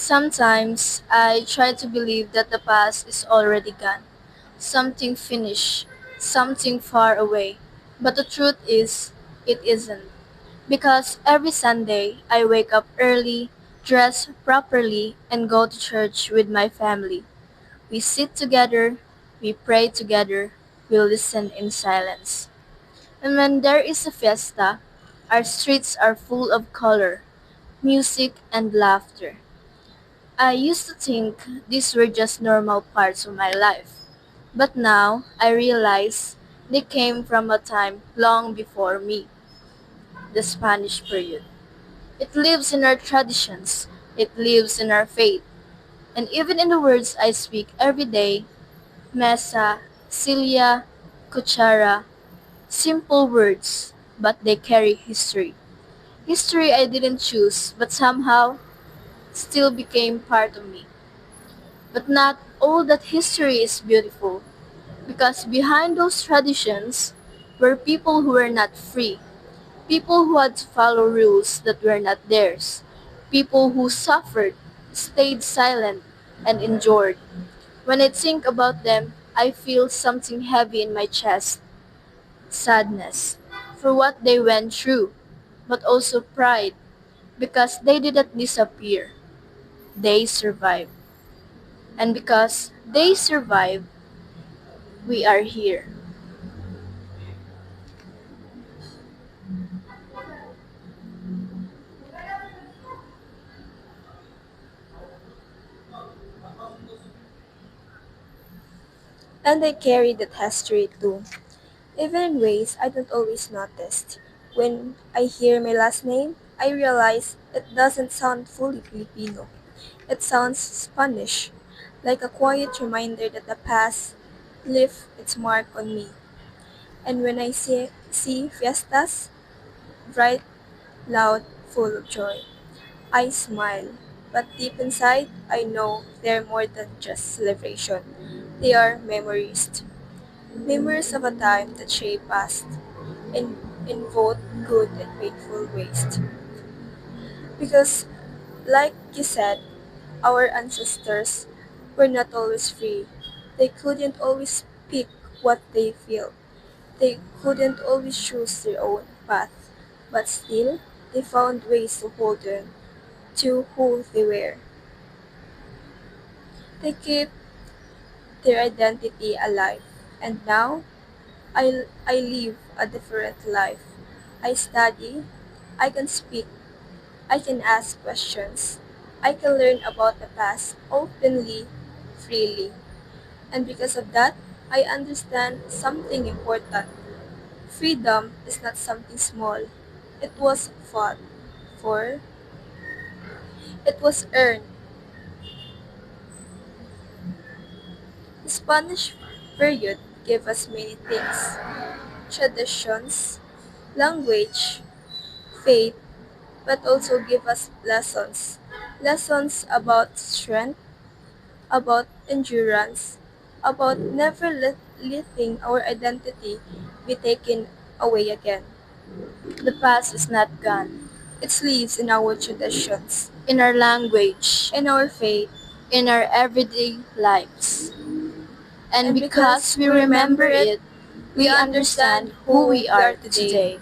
Sometimes I try to believe that the past is already gone, something finished, something far away. But the truth is, it isn't. Because every Sunday I wake up early, dress properly, and go to church with my family. We sit together, we pray together, we listen in silence. And when there is a fiesta, our streets are full of color, music, and laughter. I used to think these were just normal parts of my life, but now I realize they came from a time long before me, the Spanish period. It lives in our traditions, it lives in our faith, and even in the words I speak every day: mesa, silya, kuchara, simple words, but they carry history. History I didn't choose, but somehow still became part of me. But not all that history is beautiful, because behind those traditions were people who were not free, people who had to follow rules that were not theirs, people who suffered, stayed silent, and endured. When I think about them, I feel something heavy in my chest: sadness for what they went through, but also pride because they didn't disappear, they survived. And because they survived, we are here. And I carry that history too, even in ways I don't always notice. When I hear my last name, I realize it doesn't sound fully Filipino. It sounds Spanish, like a quiet reminder that the past left its mark on me. And when I see fiestas, bright, loud, full of joy, I smile. But deep inside, I know they're more than just celebration. They are memories. Memories of a time that shaped us in, in both good and painful ways. Because, like you said, our ancestors were not always free. They couldn't always pick what they feel. They couldn't always choose their own path. But still, they found ways to hold on to who they were. They kept their identity alive. And now, I live a different life. I study, I can speak, I can ask questions. I can learn about the past openly, freely. And because of that, I understand something important. Freedom is not something small. It was fought for, it was earned. The Spanish period gave us many things: traditions, language, faith, but also gave us lessons. Lessons about strength, about endurance, about never letting our identity be taken away again. The past is not gone. It lives in our traditions, In our language, in our faith, in our everyday lives. And and because because we we remember remember it, it, we we understand understand who who we we are are today. today.